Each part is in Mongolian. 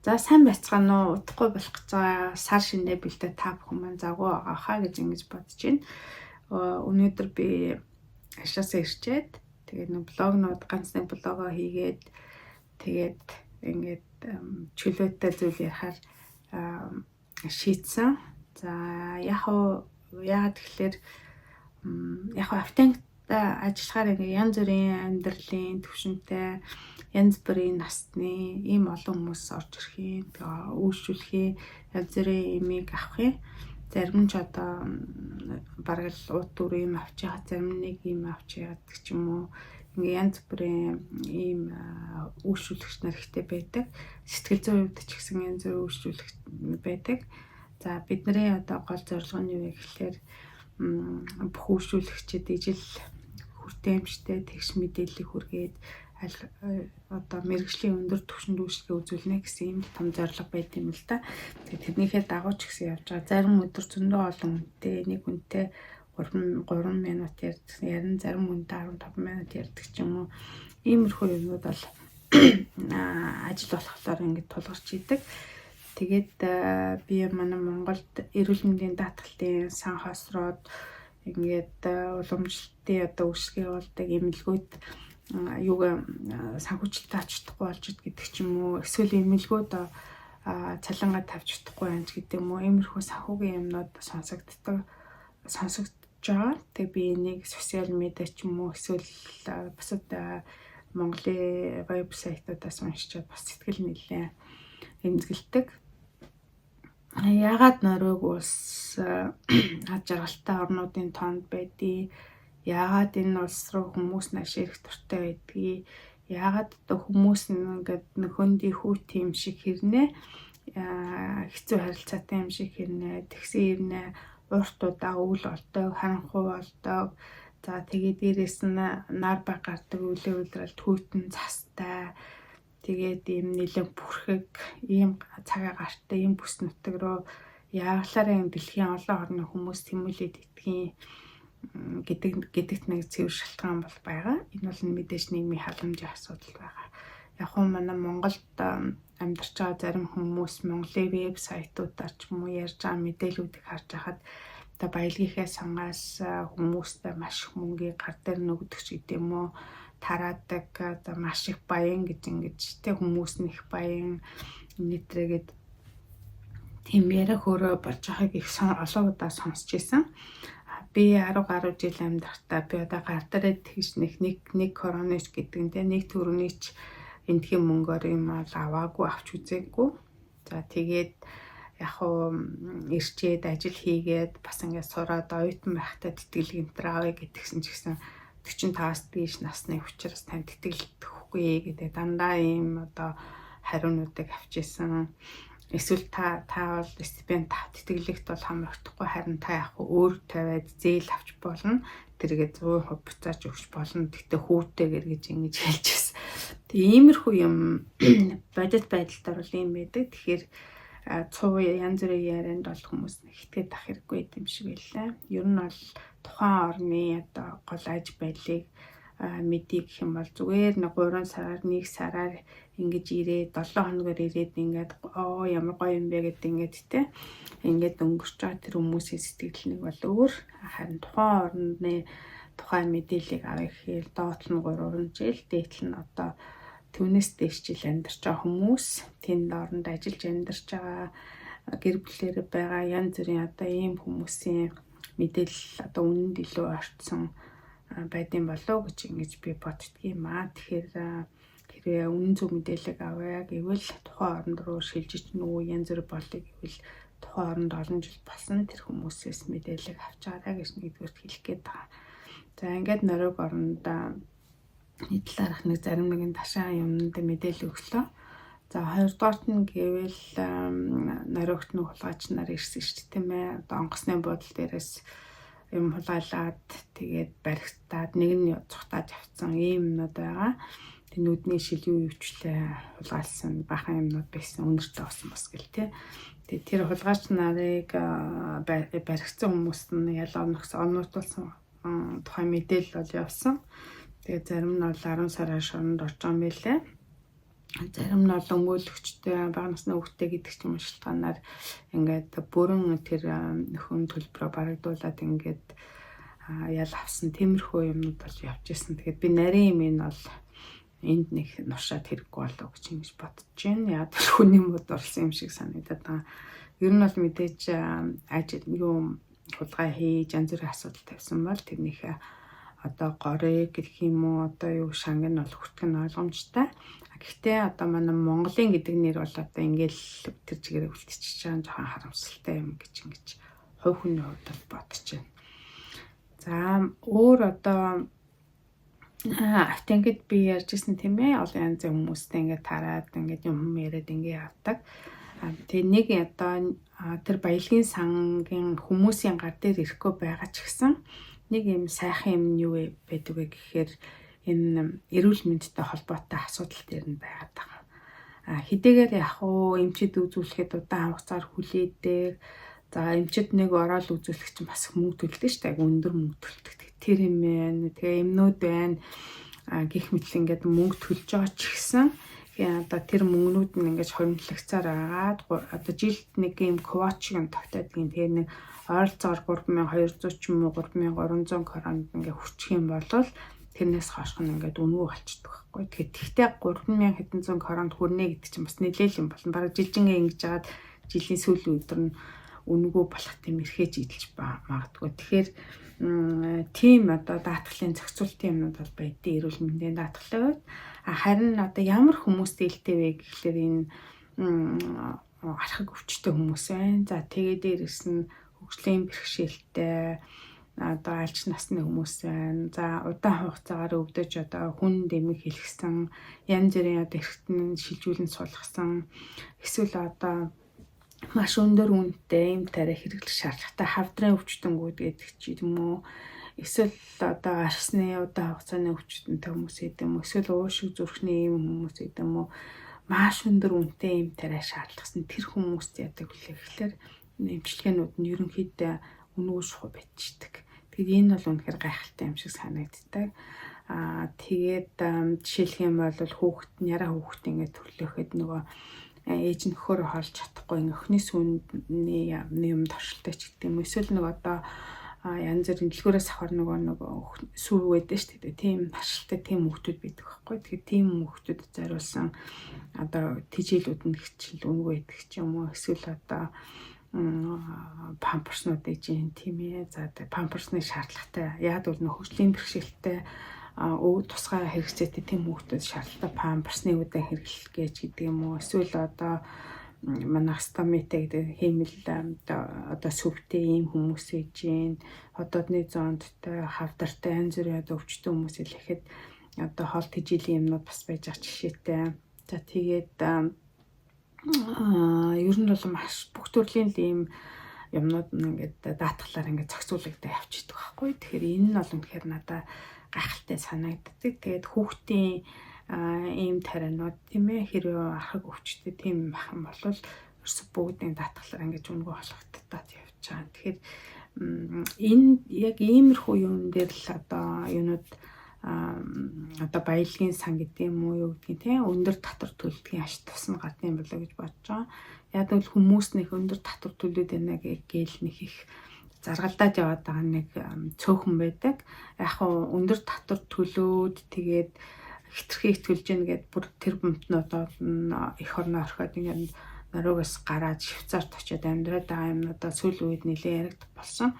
За сайн байцгаана уу? Удахгүй болох гэж байгаа сар шинэ бэлдээ та бүхэн маань завгүй байгаа хаа гэж ингэж бодож байна. Өнөөдөр би ашаасаа ирчээд тэгээд нэг блогнууд ганц нэг блогоо хийгээд тэгээд ингээд чөлөөтэй зүйл ярихаар шийдсэн. За яагаад тэгэхээр автангтай ажиллахаар ингээ янз бүрийн амьдралын төвшөнтэй янз бүрийн насны ийм олон хүмүүс орж ирэх юм. Тэгээ үйлчлүүлэх юм, янз бүрийн имийг авах юм. Зарим ч одоо бараг л ут дүр юм авч яагаад зарим нэг юм авч яагаад гэх юм уу. Ингээ янз бүрийн ийм үйлчлүүлэгч нар ихтэй байдаг. Сэтгэл зүйн хувьд ч гэсэн янз бүрийн үйлчлүүлэгч байдаг. За бидний одоо гол зорилго нь юу вэ гэхээр бүх үйлчлүүлэгчид ижил хүртээмжтэй тэгш мэдээллийг хүргээд одоо мэрэгжлийн өндөр түвшинд үйлчлэгээ үзүүлнэ гэсэн юм том зорилго байт юм л да. Тэгээд тэрнийхээ дагуу ч гэсэн явж байгаа. Зарим өдөр зөндөө олон хүнтэй, нэг хүнтэй 3 минут ярина, зарим хүнтэй 15 минут ярьдаг ч юм уу. Иймэрхүү юмуд бол ажил болохоор ингэж тулгарч идэг. Тэгээд би манай Монголд эрүүл мэндийн даатгалтын сан хосроод ингээд уламжлалтын одоо үйлчлэгээ болдог эмнэлгүүд санхүүжилттэй авч чадахгүй болж ид гэдэг ч юм уу. Эсвэл эмнэлгүүд цалингаа тавьж чадахгүй юм ч гэдэг юм уу. Иймэрхүү санхүүгийн юмнууд сонсогдож байгаа. Тэгээ би энийг сошиал медиа ч юм уу эсвэл бусад Монголын вебсайтуудаас уншичаад бас сэтгэл нэлээ эмзэгэлдэг. Яагаад Норвеги улс аж аргалтай орнуудын тоонд байдгийг, яагаад энэ улс руу хүмүүс нааш ирэх дуртай байдгийг, яагаад одоо хүмүүс ингээд нөхөндий хүүт юм шиг хэрнээ хэцүү харилцаатай юм шиг хэрнээ тэгсэн хэрнээ урт удаа үйл болдог, харанхуй болдог. За тэгээд дээрээс нь нар баг гардаг үлээ үлрэл түүтэн цастай. Тэгээд ийм нэлээд бүрхэг, ийм цагаа гартай, ийм бүс нутаг руу яаглаараа дэлхийн олон орны хүмүүс тэмүүлээд идэх гэдэгт нэг цэвэр шалтгаан бол байгаа. Энэ бол мэдээж нийгмийн халамжийн асуудал байгаа. Яг хөө манай Монголд амьдарч байгаа зарим хүмүүс Монголын вебсайтуудаар ч юм уу ярьж байгаа мэдээллүүдийг харж байхад одоо баялагийнхаа сангаас хүмүүстээ маш их мөнгөийг гар дээр нөгдөг ч гэдэг юм уу тараадаг одоо маш их баян гэж ингэж тэ хүмүүс нь их баян нийтрээгээд тийм яриа хөрөө болж байгааг их олон удаа сонсч байсан. Би 10 гаруй жил амьдрахтаа би одоо гар дээрээ тэгж нэг коронавирус гэдэг нь тэ нэг төгрөний ч энтхийн мөнгөөр юм аваагүй авч үзээгүй. За тэгээд яг хуу ирчээд ажил хийгээд бас ингээд сураад оюутан байхдаа тэтгэл гэмтэр авъя гэдгсэн ч гэсэн 45-аас дээш насны учраас тань тэтгэлдэхгүй гэдэг дандаа ийм одоо хариунуудыг авчижсэн. Эсвэл та бол стипенд тэтгэлэгт бол хамрагдахгүй харин та яг өөр тавиад зээл авч болно. Тэргээ 100% буцааж өгч болно. Тэгтээ хүүтэйгэр гэж ингэж хэлжсэн. Тэгээ иймэрхүү юм бодит байдалтай бол юм байдаг. Тэгэхээр цуу янз бүрийн ярианд бол хүмүүс нэгтгэж ах хэрэггүй юм шиг байлаа. Ер нь бол тухайн орны одоо гол аж байдлыг мэдээ гэх юм бол зүгээр нэг 3 сараар 1 сараар ингэж ирээд 7 хоногор ирээд ингээд ямар гоё юм бэ гэдэг ингээд тэ ингээд өнгөрч байгаа тэр хүмүүсийн сэтгэл нэг бол өөр. Харин тухайн орны тухайн мэдээллийг авах гэхээр доотлол нь 3 жил, дээдлэл нь одоо түүнээс дээш жил амьдарч байгаа хүмүүс, тэнд оронд ажиллаж амьдарч байгаа гэр бүлээр байгаа янз бүрийн одоо ийм хүмүүсийн мэдээлэл одоо үнэнд илүү орцсон байдсан болов гэж ингэж би боддгийм аа. Тэгэхээр хэрвээ үнэн зөв мэдээлэл авъя гэвэл тухайн оронд руу шилжиж нөгөө янз бүр болыг гэвэл тухайн оронд олон жил болсон тэр хүмүүсээс мэдээлэл авч байгаарай гэж нэгдүгээр хэлэх гээд байгаа. За ингээд Норвеги оронд энэ талаарх нэг зарим нэгэн ташаа юмд мэдээлэл өглөө. За хоёрдугаарт нь гэвэл Норвегт нэг хулгайч нар ирсэн шүү дээ тийм ээ. Одоо онгоцны буудлын дээрээс юм хулгайлаад тэгээд баригтаад нэг нь цухтааж авцсан ийм юмнууд байгаа. Тэг нүдний шил юу өвчлээ хулгайлсан бахан юмнууд байсан үнэртэй болсон бас гэл тий. Тэгээд тэр хулгайч нарыг баригцсан хүмүүст нь ялгамнахс оногдуулсан тухайн мэдээлэл бол явсан. Тэгээд зарим нь бол 10 сарын шоронд орж байгаа юм байлээ. зарим нь бол өмгөөлөгчтэй бага насны хүүхдтэй гэдэг ч юм уу шалтгаанаар ингээд бүрэн тэр нөхөн төлбөрөөр барагдуулаад ингээд ял авсан тиймэрхүү юмнууд бол явж исэн. Тэгээд би нарийн юм энэ бол энд нэг нуршаад хэрэггүй болов гэж ингэж бодож байна. Яг л хүний мод орсон юм шиг санагдаад байгаа. Ер нь бол мэдээж ажил юу хулгай хийж янз бүрийн асуудал тавьсан бол тэрнийхээ одоо горыг гэх юм уу одоо юу шанг нь бол хүртэх нь ойлгомжтой. Гэхдээ одоо манай Монголын гэдэг нэр бол одоо ингээл тэр чигээр үлдчихэж байгаа жоохон харамсалтай юм гэж ингэж хувь хүний хувьд бол бодож байна. За өөр одоо автангид би ярьжсэн тийм ээ олон янзын хүмүүстэй ингээд тараад ингээд юм яриад ингээд явдаг. Тэгээ нэг одоо тэр баялагын сангийн хүмүүсийн гар дээр ирэхгүй байгаа ч гэсэн нэг юм сайхан юм юу байдаг вэ гэхээр энэ эрүүл мэндтэй холбоотой асуудал дээр нь байгаад байгаа. Хэдийгээр яг уу эмчид үзүүлэхэд удаан хугацаар хүлээдэг. За эмчид нэг ороод үзүүлэх чинь бас мөнгө төлдөг шүү дээ. Өндөр мөнгө төлдөг. Тэр юм байна. Тэгээ эмнүүд байна. Гэх мэт ингээд мөнгө төлж байгаа ч гэсэн одоо тэр мөнгнүүд нь ингээд хоригдлагцаар агаад одоо жилд нэг юм квоч юм тогтоод гин тэгээ нэг ойролцоогоор 3200 ч юм уу 3300 коронд ингээд хүрчих юм бол тэрнээс хойш нь ингээд үнэгүй болчихдог байхгүй. Тэгэхдээ 3000 хэдэн зуун коронд хүрнэ гэдэг чинь бас нэлээл юм болно. Бараг жилжингээ ингэж агаад жилийн сүүлийн өдөр нь үнэгүй болох тийм эрхэж идэлж магадгүй. Тэгэхээр тийм одоо даатгалын зохицуултын юмнууд бол байдیں۔ Эрүүл мэндийн даатгалын үед харин одоо ямар хүмүүстэй илтэй вэ гэхлээр энэ архаг өвчтэй хүмүүс байна. За тэгээ дээрээс нь хөгжлийн бэрхшээлтэй одоо альж насны хүмүүс байна. За удаан хугацаагаар өвдөж одоо хүн дэмэг хэлгсэн янз бүрийн одоо эргэтэн шилжүүлэн сулгасан эсвэл одоо маш өндөр үнэтэй юм тарай хэрэглэх шаардлагатай хавдрын өвчтөнгүүд гэдэг ч юм уу. Эсвэл одоо арсны удаан хугацааны өвчтөнтэй хүмүүс гэдэг юм уу. Эсвэл уушиг зүрхний юм хүмүүс гэдэг юм уу. Маш өндөр үнэтэй юм тарай шаардлагасан тэр хүмүүст яадаг вэ гэхээр эмчилгээнүүд нь ерөнхийдөө үнэгүй шухуу байдчихдаг. Тэгээд энэ бол үнэхээр гайхалтай юм шиг санагддаг. Тэгээд жишээлх юм бол хүүхэд яраа хүүхэд ингээд төрлөөхөд нөгөө ээж нь хөр холж чадахгүй өхний сүүний юм торшилтой ч гэдэг юм. Эсвэл нэг одоо янз бүрийн дэлгүүрээс авахар нөгөө сүү байдаг шүү дээ. Тийм торшилтой тийм хүүхдүүд байдаг байхгүй. Тэгэхээр тийм хүүхдүүдэд зориулсан одоо тэжээлүүд нь хичээл өнгө байдаг ч юм уу. Эсвэл одоо памперснууд ээж юм тийм ээ. За памперсны шаардлагатай яг бол хөгжлийн бэрхшээлтэй тусгай хэрэгцээтэй тийм хүүхдүүд шаардлагатай памперсны үдэ хэрэглэх гэж гэдэг юм уу. Эсвэл одоо манайх стомитэй гэдэг хиймэл одоо сүвтэй ийм хүмүүс ээж юм. Одоодны зондтой хавдартай янз бүрийн одоо өвчтөн хүмүүс хэлэхэд одоо хоол тэжээлийн юмнууд бас байж байгаа жишээтэй. За тэгээд ер нь бол маш бүх төрлийн ийм юмнууд нь ингээд даатгалаар ингээд зохицуулагдаад явчихдаг байхгүй. Тэгэхээр энэ нь бол үнэхээр надад гайхалтай санагддаг. Тэгээд хүүхдийн ийм тарианууд тийм ээ хэрвээ архаг өвчтөй тийм байх юм бол ерөөсө бүгдийн даатгалаар ингээд үнэгүй болгогдтаад явж байгаа. Тэгэхээр энэ яг иймэрхүү юм дээр л одоо юунууд одоо баялагын сан гэдэг юм уу юу гэдгийг тийм өндөр татвар төлөлтгийн аш тусна гадны болоо гэж бодож байгаа. Яг л хүмүүс нэг өндөр татвар төлөөд байна гээл нэг их заргалдаад яваад байгаа нэг цөөхөн байдаг. Яг нь өндөр татвар төлөөд тэгээд хитрхи итгэлж гэнэ гэд бүр тэр бомтнуудад их орноо орхиод ингээд нөрөөгөөс гараад Швейцарт очиод амьдраад байгаа юмнуудаа сүүлийн үед нэлээд яригдах болсон.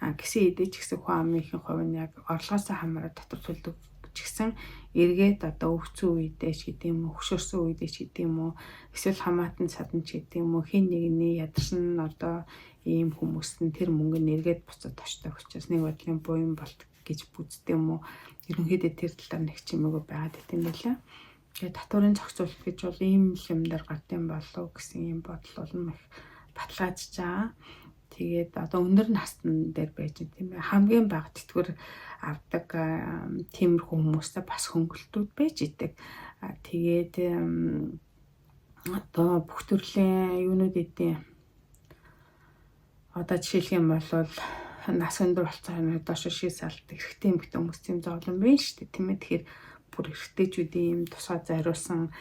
Гэсэн хэдий ч гэсэн хүн амынхын хувь нь яг орлогоосоо хамаарат татвар төлдөг ч гэсэн эргээд одоо өвцөн үедээ ч гэдэг юм уу, хөшөөрсөн үедээ ч гэдэг юм уу, эсвэл хамаатан садан ч гэдэг юм уу, хин нэгний ядарсан одоо ийм хүмүүст нь тэр мөнгө нь эргээд буцаад очдог учраас нэг бодлын буян болт гэж бүздэг юм уу. Ерөнхийдөө тэр талаар нэг ч юмгүй байгаад идэв юм байлаа. Тэгээд татварын зохицуулалт гэж бол ийм юм дээр гардын болов гэсэн ийм бодол бол их баталгаажж байгаа. Тэгээд одоо өндөр насны дээр байж тийм ээ хамгийн бага тэтгэвэр авдаг тиймэрхүү хүмүүстэй бас хөнгөлтүүд байж идэг. Тэгээд одоо бүх төрлийн юунууд эдийн одоо жишээлх юм бол нас өндөр болцооны доош шиг салт эрэгтэй эмэгтэй хүмүүс тийм зовлон байна шүү дээ тийм ээ. Тэгэхээр бүр эрэгтэйчүүдийн юм тусгай зориулсан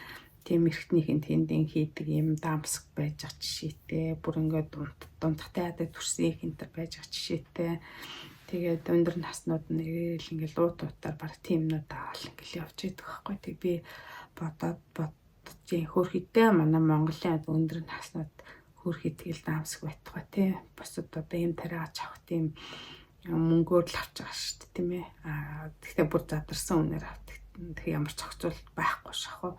тийм эртнийхэн тэндийн хийдэг юм дамск байж байгаа жишээтэй. Бүр ингээд дундахтай ядаа төрсөн хинтер байж байгаа жишээтэй. Тэгээд өндөр наснууд нэг л ингээд луутаар баг тиймнүүд аваад ингээд явж идэх байхгүй. Тэг би бодчих хөөрхөдөө манай Монголын өндөр наснууд хөөрхий тэгэл дамск байтугай тий. Босод одоо юм тариач авах тийм мөнгөөр л авч байгаа шүү дээ тийм ээ. Гэхдээ бүр задарсан үнээр авдаг. Тэг ямар ч зохицуулалт байхгүй шахав.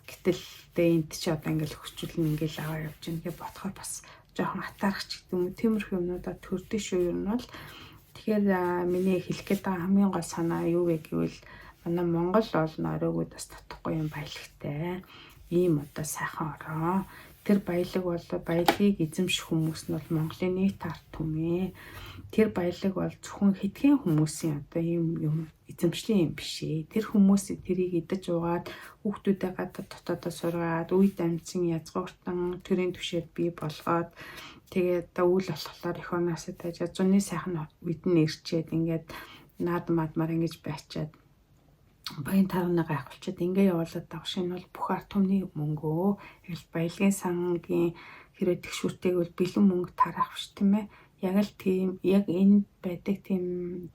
Гэтэл энд чи одоо ингээл хөчүүлэн ингээл аваа явж байгаа гэж бодохоор бас жоохон хатаарч гэдэг юм. Тиймэрхүү юмнуудаа төрдөө шүү юм бол тэгэхээр миний хэлэх гээд байгаа хамгийн гол санаа юу вэ гэвэл манай Монгол бол оройгууд бас татахгүй юм баялагтай. Ийм одоо сайхан ороо. Тэр баялагийг эзэмших хүмүүс нь бол Монголын нийт ард түмээ. Тэр баялаг бол зөвхөн хэдхэн хүмүүсийн одоо ийм юм эзэмшлийн юм биш ээ. Тэр хүмүүс тэрийг идэж уугаад хүүхдүүдээ гадаад дотоодоо сургаад үед амьдсан язгууртан төрийн түвшээд бий болгоод тэгээд үйл болохоор эх оноосоо тажаа зуны сайхан үед нь ирчээд ингээд наад мадмаар ингэж байчаад баян тарнаа гайхуулчаад ингээ явуулаад байгаа шинэ бол бүх ард түмний мөнгөө яг баялагын сангийн хэрэг тэгшүүртэйг бол бэлэн мөнгө тараах биш тийм ээ. Яг л тийм яг энд байдаг тийм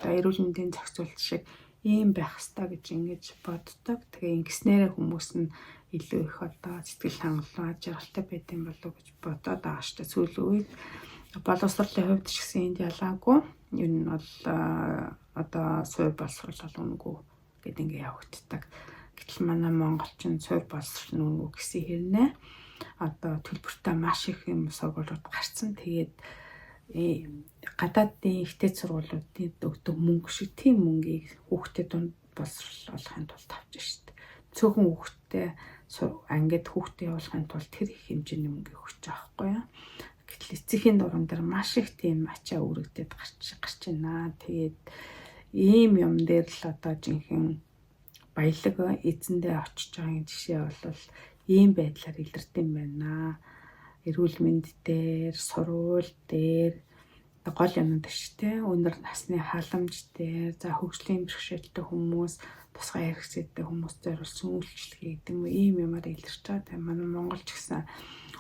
эрүүл мэндийн зохицуулалт шиг ийм байх хэрэгтэй гэж ингэж боддог. Тэгээ ингэснээр хүмүүс нь илүү их одоо сэтгэл хангалуун жаргалтай байд юм болов уу гэж бодоод байгаа шүү дээ. Сүүлийн үед боловсролын хувьд ч гэсэн энд ялгаагүй. Энэ нь бол одоо суурь боловсрол үнэгүй гэдэг ингээ явагддаг. Гэтэл манай монголчин суурь боловсрол үнэгүй гэсэн хэрнээ одоо төлбөртэй маш их юм сургуулиуд гарцсан. Тэгээд гадаадын ихтэй сургуулиудын өгдөг мөнгө шиг тийм мөнгийг хүүхдэд дунд боловсрол олохын тулд авч штт. Цөөхөн хүүхдэд ангид хүүхдэд явуулахын тулд тэр их хэмжээний мөнгө өгч байгаа байхгүй юу. Гэтэл эцсийн дуран дээр маш их тийм ачаа үрэгдээд гарч байна. Тэгээд ийм юм дээр л одоо жинхэнэ баялаг эзэндээ очиж байгаа жишээ бол ийм байдлаар илэрдэг юм байна. Эрүүл мэнд дээр, сургууль дээр гол юмнууд шүү дээ. Өндөр насны халамж дээр, за хөгжлийн бэрхшээлтэй хүмүүс, тусгай хэрэгцээтэй хүмүүс зориулсан үйлчлэгээ гэдэг юм ийм юмар илэрч байгаа. Манай Монгол ч гэсэн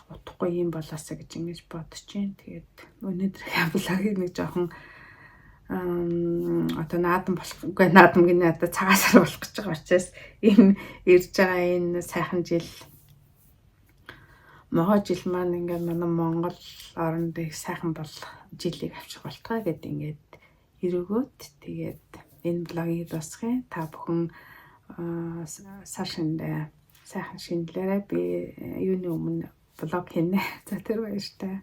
утгагүй юм болоосаа гэж ингэж бодож байна. Тэгээд өнөөдөр явлагыг нэг жоохон одоо наадам болохгүй наадам гинэ одоо цагаасаар болох гэж байгаа учраас энэ ирж байгаа энэ сайхан жил могоо жил маань ингээд манай Монгол оронд их сайхан бол жилийг авчих болтгой гэд ингээд эргөөд тэгээд энэ блогийг дуусгая. Та бүхэн сар шиндээ сайхан шинэлээрээ би юуны өмнө блог хийнэ. За тэр баяртай.